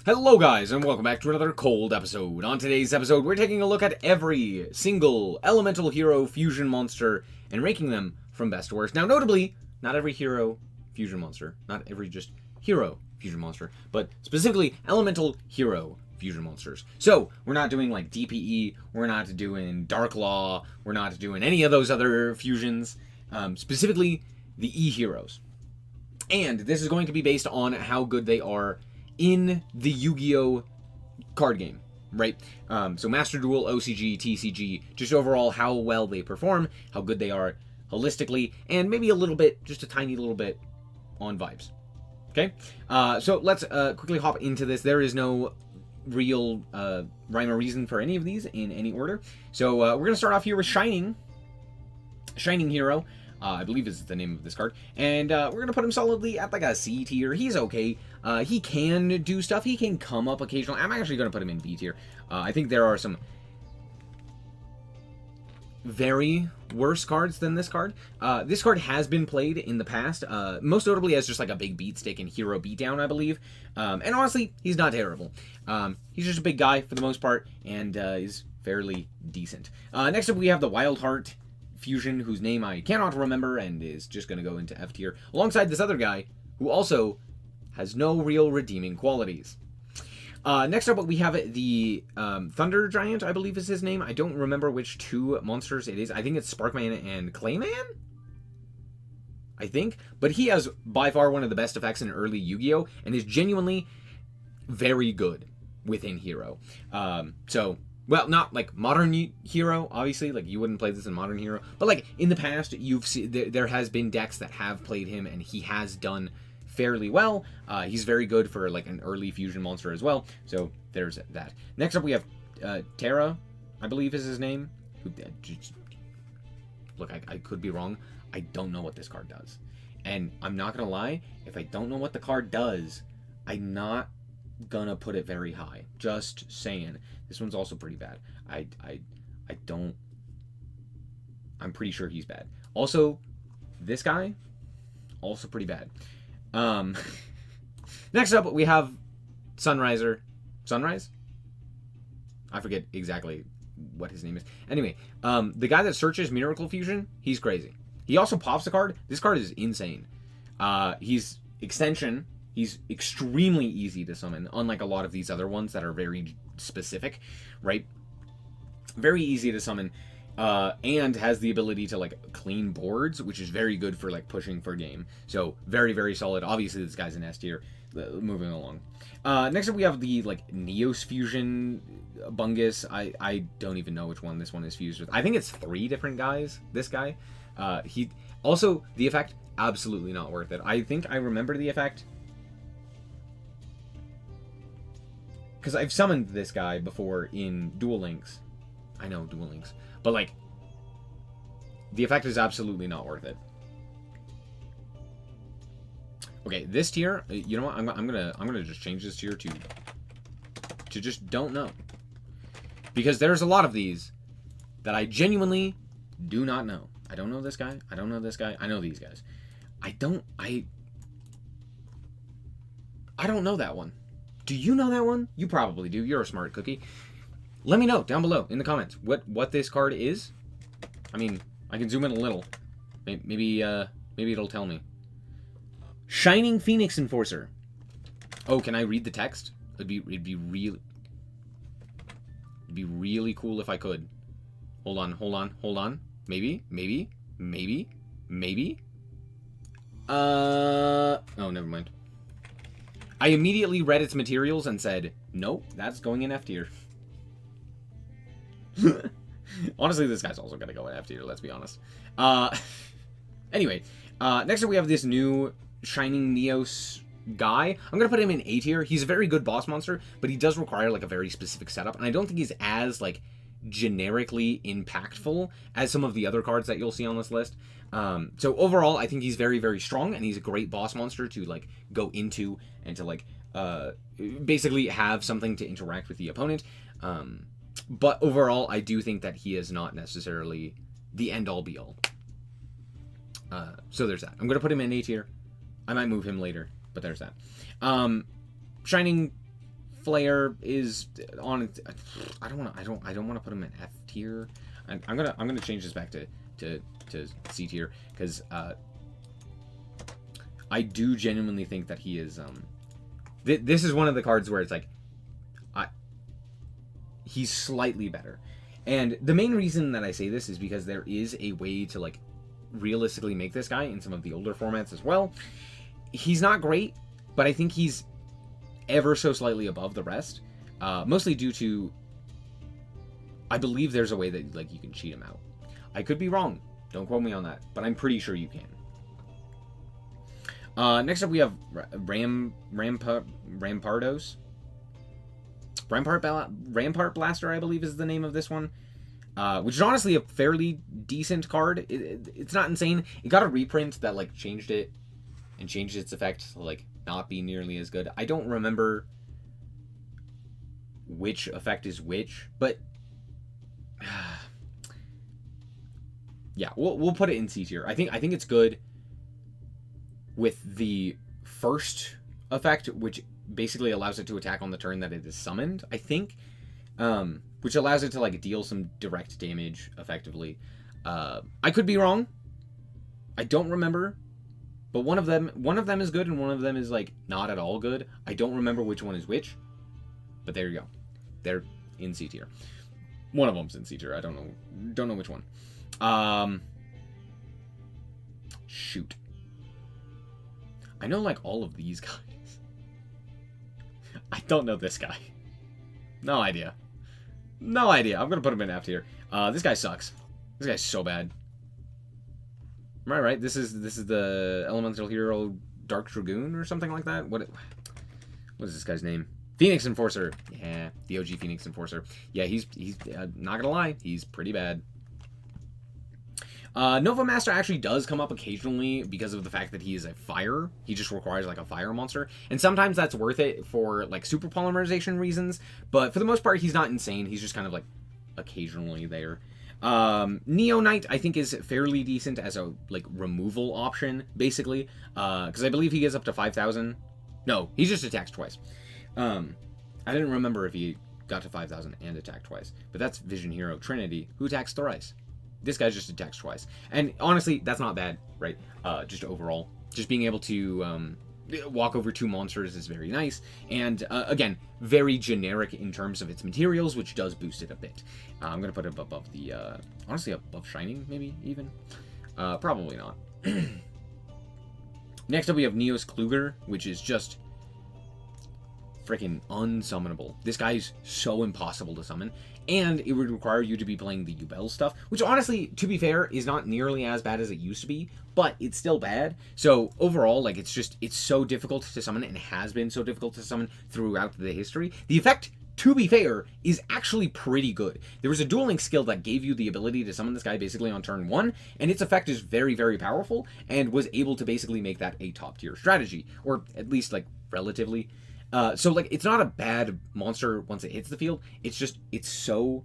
Hello guys, and welcome back to another cold episode. On today's episode, we're taking a look at every single elemental hero fusion monster and ranking them from best to worst. Now notably, not every hero fusion monster, not every just hero fusion monster, but specifically elemental hero fusion monsters. So, we're not doing like DPE, we're not doing Dark Law, we're not doing any of those other fusions, specifically the E heroes. And this is going to be based on how good they are in the Yu-Gi-Oh! Card game, right? So Master Duel, OCG, TCG, just overall how well they perform, how good they are holistically, and maybe a little bit, just a tiny little bit on vibes. Okay? So let's quickly hop into this. There is no real rhyme or reason for any of these in any order. So we're going to start off here with Shining Hero. I believe is the name of this card. And we're going to put him solidly at like a C tier. He's okay. He can do stuff. He can come up occasionally. I'm actually going to put him in B tier. I think there are some very worse cards than this card. This card has been played in the past, most notably as just like a big beat stick in Hero Beatdown, I believe. And honestly, he's not terrible. He's just a big guy for the most part, and is fairly decent. Next up, we have the Wild Heart fusion, whose name I cannot remember and is just going to go into F tier, alongside this other guy who also has no real redeeming qualities. Next up, we have the Thunder Giant, I believe is his name. I don't remember which two monsters it is. I think it's Sparkman and Clayman? I think. But he has by far one of the best effects in early Yu-Gi-Oh! And is genuinely very good within Hero. Well, not like modern Hero, obviously. Like, you wouldn't play this in modern Hero. But, like, in the past, you've seen there has been decks that have played him, and he has done fairly well. He's very good for, like, an early fusion monster as well. So, there's that. Next up, we have Terra, I believe is his name. Look, I could be wrong. I don't know what this card does. And I'm not going to lie, if I don't know what the card does, I'm not gonna put it very high. Just saying. This one's also pretty bad. I'm pretty sure he's bad. Also, this guy, also pretty bad. Next up, we have Sunrise? I forget exactly what his name is. Anyway, the guy that searches Miracle Fusion, he's crazy. He also pops a card. This card is insane. He's Extension. He's extremely easy to summon, unlike a lot of these other ones that are very specific, right? Very easy to summon, and has the ability to, like, clean boards, which is very good for, like, pushing for game. So, very, very solid. Obviously, this guy's an S tier. Moving along. Next up, we have the, like, Neos Fusion Bungus. I don't even know which one this one is fused with. I think it's 3 different guys, this guy. He also, the effect, absolutely not worth it. I think I remember the effect, because I've summoned this guy before in Duel Links. I know, Duel Links. But, like, the effect is absolutely not worth it. Okay, this tier, you know what? I'm gonna just change this tier to just don't know. Because there's a lot of these that I genuinely do not know. I don't know this guy. I don't know this guy. I know these guys. I don't know that one. Do you know that one? You probably do. You're a smart cookie. Let me know down below in the comments what this card is. I mean, I can zoom in a little. Maybe it'll tell me. Shining Phoenix Enforcer. Oh, can I read the text? It'd be really cool if I could. Hold on. Maybe. Oh, never mind. I immediately read its materials and said, nope, that's going in F tier. Honestly, this guy's also going to go in F tier, let's be honest. Anyway, next up we have this new Shining Neos guy. I'm going to put him in A tier. He's a very good boss monster, but he does require, like, a very specific setup, and I don't think he's as, like, generically impactful as some of the other cards that you'll see on this list. So overall, I think he's very, very strong, and he's a great boss monster to, like, go into and to, like, basically have something to interact with the opponent. But overall, I do think that he is not necessarily the end-all, be-all. So there's that. I'm going to put him in A tier. I might move him later, but there's that. Shining Flare is on. I don't want to put him in F tier. I'm gonna change this back to C tier because I do genuinely think that he is. This is one of the cards where it's like, he's slightly better, and the main reason that I say this is because there is a way to like realistically make this guy in some of the older formats as well. He's not great, but I think he's ever so slightly above the rest, mostly due to, I believe there's a way that like you can cheat him out. I could be wrong, don't quote me on that, but I'm pretty sure you can. Next up we have Rampardos. Rampart Blaster, I believe is the name of this one, which is honestly a fairly decent card. It's not insane. It got a reprint that like changed it and changed its effect to like not be nearly as good. I don't remember which effect is which, but yeah, we'll put it in C tier. I think it's good with the first effect, which basically allows it to attack on the turn that it is summoned, I think, which allows it to like deal some direct damage effectively. I could be wrong. I don't remember, but one of them is good and one of them is like not at all good. I don't remember which one is which, but there you go. They're in C tier. One of them's in C tier. I don't know which one. Shoot. I know like all of these guys. I don't know this guy. No idea. No idea. I'm gonna put him in F tier. This guy sucks. This guy's so bad. Am I right? This is the elemental hero Dark Dragoon or something like that. What is this guy's name? Phoenix Enforcer. Yeah, the OG Phoenix Enforcer. Yeah, he's not gonna lie, he's pretty bad. Nova Master actually does come up occasionally because of the fact that he is a fire. He just requires like a fire monster. And sometimes that's worth it for like super polymerization reasons. But for the most part, he's not insane. He's just kind of like occasionally there. Neo Knight I think is fairly decent as a like removal option, basically. Because I believe he gets up to 5,000. No, he just attacks twice. I didn't remember if he got to 5,000 and attacked twice. But that's Vision Hero Trinity, who attacks thrice. This guy just attacks twice. And honestly, that's not bad, right? Just overall. Just being able to walk over 2 monsters is very nice. And again, very generic in terms of its materials, which does boost it a bit. I'm going to put it above the... honestly, above Shining, maybe, even? Probably not. Next up, we have Neos Kluger, which is just freaking unsummonable. This guy is so impossible to summon. And it would require you to be playing the Yubel stuff, which honestly, to be fair, is not nearly as bad as it used to be, but it's still bad. So overall, like, it's so difficult to summon and has been so difficult to summon throughout the history. The effect, to be fair, is actually pretty good. There was a Duel Link skill that gave you the ability to summon this guy basically on turn 1, and its effect is very, very powerful, and was able to basically make that a top tier strategy, or at least, like, relatively. So, like, it's not a bad monster once it hits the field. It's just, it's so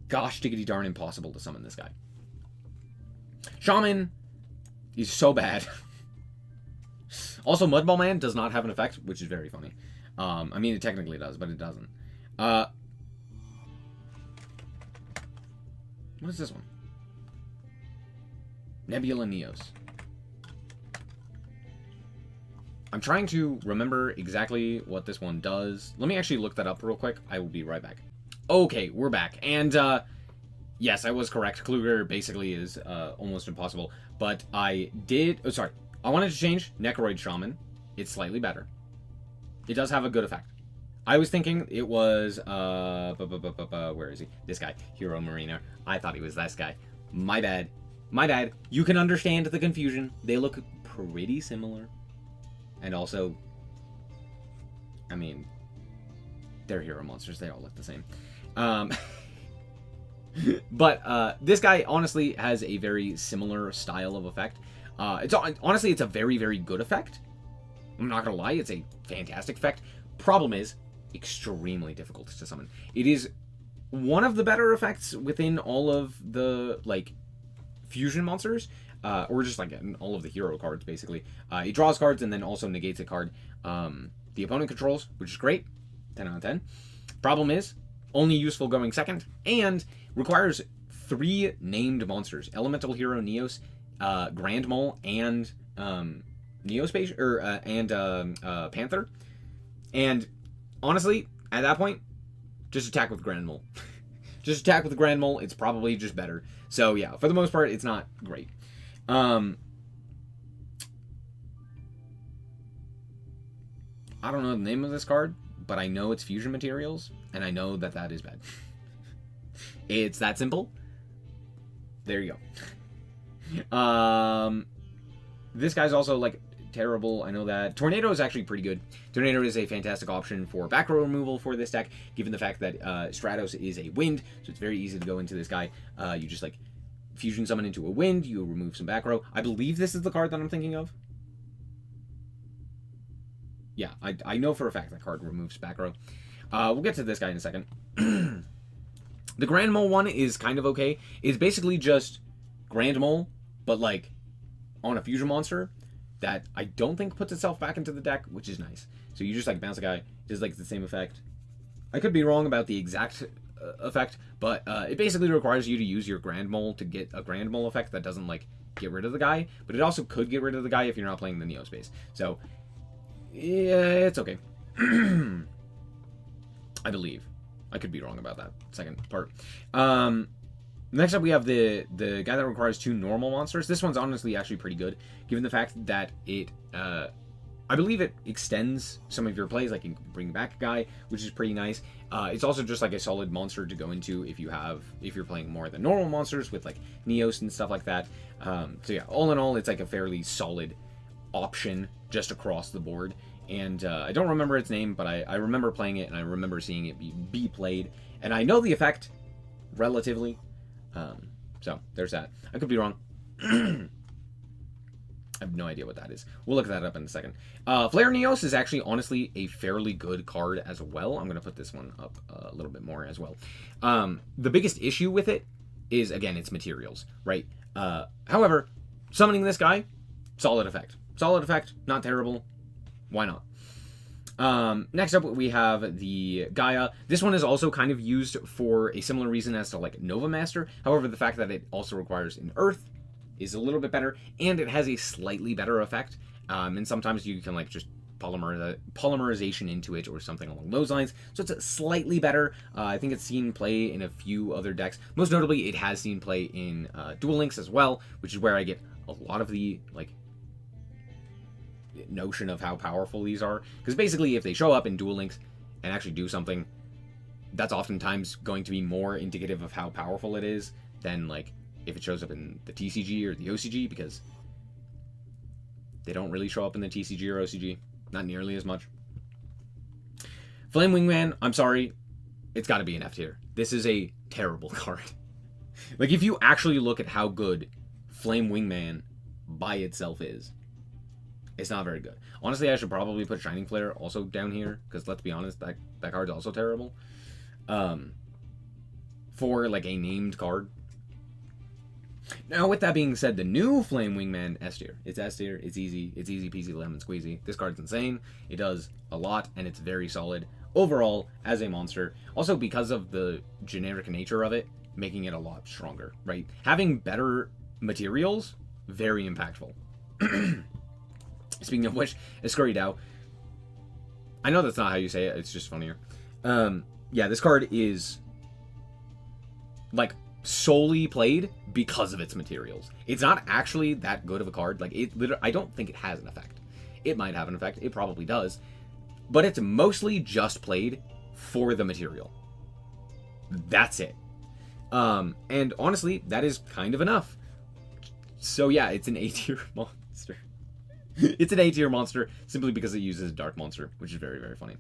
gosh diggity darn impossible to summon this guy. Shaman is so bad. Also, Mudball Man does not have an effect, which is very funny. I mean, it technically does, but it doesn't. What is this one? Nebula Neos. I'm trying to remember exactly what this one does. Let me actually look that up real quick. I will be right back. Okay, we're back. And, yes, I was correct. Kluger basically is almost impossible. But I did... Oh, sorry. I wanted to change Necroid Shaman. It's slightly better. It does have a good effect. I was thinking it was... where is he? This guy. Hero Marina. I thought he was this guy. My bad. My bad. You can understand the confusion. They look pretty similar. And also, I mean, they're hero monsters. They all look the same. But this guy honestly has a very similar style of effect. Honestly, it's a very, very good effect. I'm not going to lie. It's a fantastic effect. Problem is, extremely difficult to summon. It is one of the better effects within all of the, like, fusion monsters. Or just like all of the hero cards, basically. He draws cards and then also negates a card the opponent controls, which is great. 10 out of 10. Problem is, only useful going second, and requires 3 named monsters: Elemental Hero Neos, Grand Mole, and Neospace Panther. And honestly, at that point, just attack with Grand Mole. Just attack with the Grand Mole. It's probably just better. So yeah, for the most part, it's not great. I don't know the name of this card, but I know it's fusion materials, and I know that that is bad. It's that simple. There you go. This guy's also, like, terrible. I know that. Tornado is actually pretty good. Tornado is a fantastic option for back row removal for this deck, given the fact that Stratos is a wind, so it's very easy to go into this guy. You just, like, fusion summon into a wind, you remove some back row. I believe this is the card that I'm thinking of. Yeah, I know for a fact that card removes back row. We'll get to this guy in a second. The Grand Mole one is kind of okay. It's basically just Grand Mole, but, like, on a fusion monster that I don't think puts itself back into the deck, which is nice. So you just, like, bounce a guy, does, like, the same effect. I could be wrong about the exact effect, but it basically requires you to use your Grand Mole to get a Grand Mole effect that doesn't, like, get rid of the guy, but it also could get rid of the guy if you're not playing the Neo space. So, yeah, it's okay. I believe. I could be wrong about that second part. Next up, we have the guy that requires 2 normal monsters. This one's honestly actually pretty good, given the fact that it, I believe it extends some of your plays, like you can bring back a guy, which is pretty nice. It's also just like a solid monster to go into if you're playing more than normal monsters with like Neos and stuff like that. So yeah, all in all, it's like a fairly solid option just across the board. And I don't remember its name, but I remember playing it, and I remember seeing it be played. And I know the effect relatively. So there's that. I could be wrong. I have no idea what that is. We'll look that up in a second. Flare Neos is actually honestly a fairly good card as well. I'm going to put this one up a little bit more as well. The biggest issue with it is, again, its materials, right? However, summoning this guy, solid effect. Solid effect, not terrible. Why not? Next up, we have the Gaia. This one is also kind of used for a similar reason as to, like, Nova Master. However, the fact that it also requires an Earth is a little bit better, and it has a slightly better effect. And sometimes you can, like, just polymerization into it or something along those lines. So it's slightly better. I think it's seen play in a few other decks. Most notably, it has seen play in Duel Links as well, which is where I get a lot of the, like, notion of how powerful these are, because basically if they show up in Duel Links and actually do something, that's oftentimes going to be more indicative of how powerful it is than, like, if it shows up in the TCG or the OCG, because they don't really show up in the TCG or OCG, not nearly as much. Flame Wingman, I'm sorry, it's got to be an F tier. This is a terrible card. Like, if you actually look at how good Flame Wingman by itself is, it's not very good. Honestly, I should probably put Shining Flare also down here, because let's be honest, that card's also terrible. For, like, a named card. Now, with that being said, the new Flame Wingman, S tier. It's S tier, it's easy peasy lemon squeezy. This card's insane, it does a lot, and it's very solid overall as a monster. Also, because of the generic nature of it, making it a lot stronger, right? Having better materials, very impactful. Speaking of which, Escurridao. I know that's not how you say it, it's just funnier. Yeah, this card is, like, solely played because of its materials. It's not actually that good of a card. Like, I don't think it has an effect. It might have an effect, it probably does, but it's mostly just played for the material. That's it. And honestly, that is kind of enough. So yeah, it's an A-tier monster. It's an A-tier monster simply because it uses Dark Monster, which is very, very funny.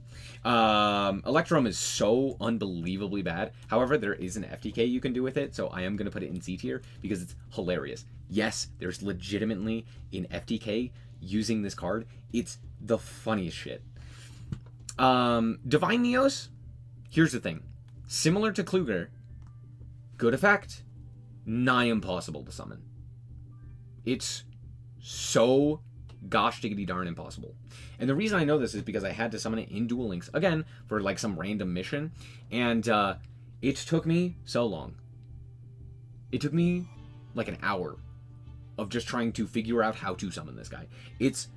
Electrum is so unbelievably bad. However, there is an FTK you can do with it, so I am going to put it in C tier because it's hilarious. Yes, there's legitimately an FTK using this card. It's the funniest shit. Divine Neos, here's the thing. Similar to Kluger, good effect, nigh impossible to summon. It's so gosh diggity darn impossible. And the reason I know this is because I had to summon it in Duel Links, again, for like some random mission, and it took me so long. It took me like an hour of just trying to figure out how to summon this guy. It's...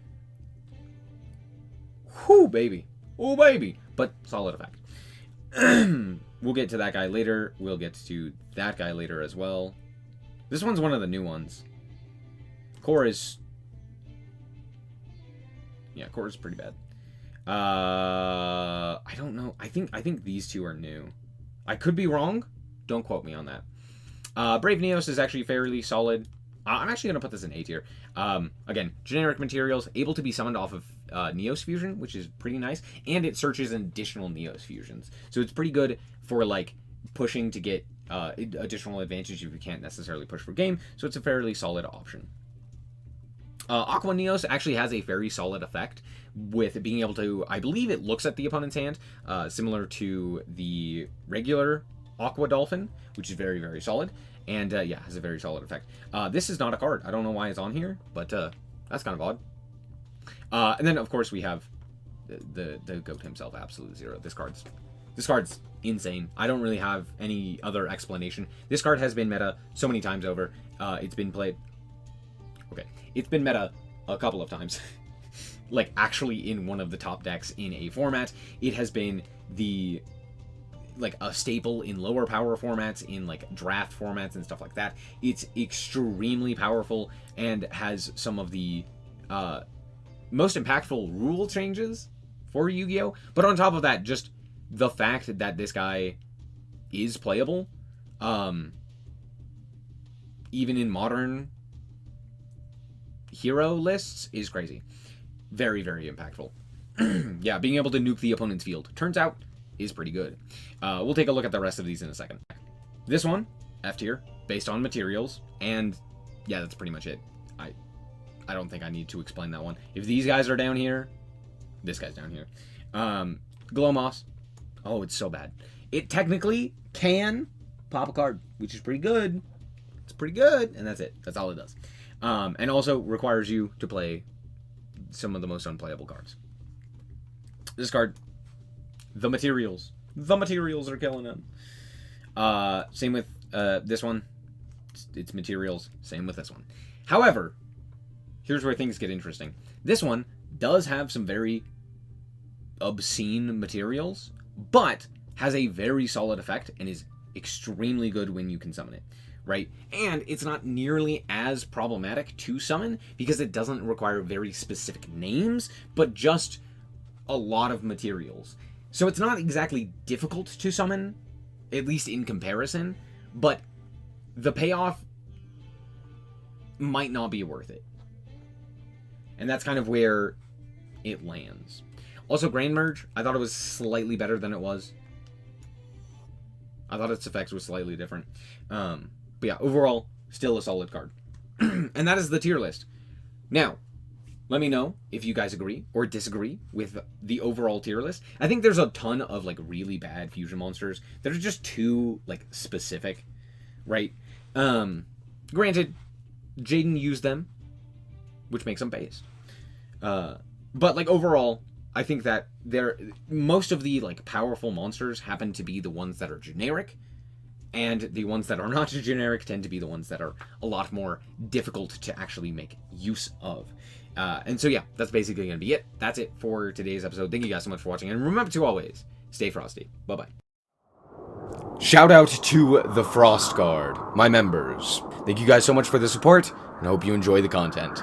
whoo, baby. Oh, baby. But solid effect. We'll get to that guy later. We'll get to that guy later as well. This one's one of the new ones. Core is... yeah, Core is pretty bad. I don't know. I think these two are new. I could be wrong. Don't quote me on that. Brave Neos is actually fairly solid. I'm actually going to put this in A tier. Again, generic materials, able to be summoned off of Neos Fusion, which is pretty nice, and it searches additional Neos Fusions. So it's pretty good for, like, pushing to get additional advantage if you can't necessarily push for game, so it's a fairly solid option. Aqua Neos actually has a very solid effect with being able to, I believe it looks at the opponent's hand, similar to the regular Aqua Dolphin, which is very, very solid. And, yeah, has a very solid effect. This is not a card. I don't know why it's on here, but that's kind of odd. And then, of course, we have the GOAT himself, Absolute Zero. This card's insane. I don't really have any other explanation. This card has been meta so many times over. It's been played... okay. It's been meta a couple of times. Like, actually in one of the top decks in a format. It has been the... like a staple in lower power formats, in like draft formats and stuff like that. It's extremely powerful and has some of the most impactful rule changes for Yu-Gi-Oh! But on top of that, just the fact that this guy is playable, even in modern hero lists, is crazy. Very, very impactful. Yeah, being able to nuke the opponent's field. Turns out, is pretty good. We'll take a look at the rest of these in a second. This one, F tier, based on materials, and yeah, that's pretty much it. I don't think I need to explain that one. If these guys are down here, this guy's down here. Glow Moss. Oh, it's so bad. It technically can pop a card, which is pretty good. It's pretty good, and that's it. That's all it does. And also requires you to play some of the most unplayable cards. This card, the materials. The materials are killing him. Same with this one. It's materials. Same with this one. However, here's where things get interesting. This one does have some very obscene materials, but has a very solid effect and is extremely good when you can summon it, right? And it's not nearly as problematic to summon because it doesn't require very specific names, but just a lot of materials. So it's not exactly difficult to summon, at least in comparison, but the payoff might not be worth it. And that's kind of where it lands. Also, Grand Merge, I thought it was slightly better than it was. I thought its effects were slightly different. But yeah, overall, still a solid card. And that is the tier list. Now, let me know if you guys agree or disagree with the overall tier list. I think there's a ton of like really bad fusion monsters that are just too like specific, right? Granted, Jaden used them, which makes them based. But like overall, I think that most of the like powerful monsters happen to be the ones that are generic, and the ones that are not generic tend to be the ones that are a lot more difficult to actually make use of. And so yeah, that's basically going to be it. That's it for today's episode. Thank you guys so much for watching, and remember to always stay frosty. Bye-bye. Shout out to the Frost Guard, my members. Thank you guys so much for the support, and I hope you enjoy the content.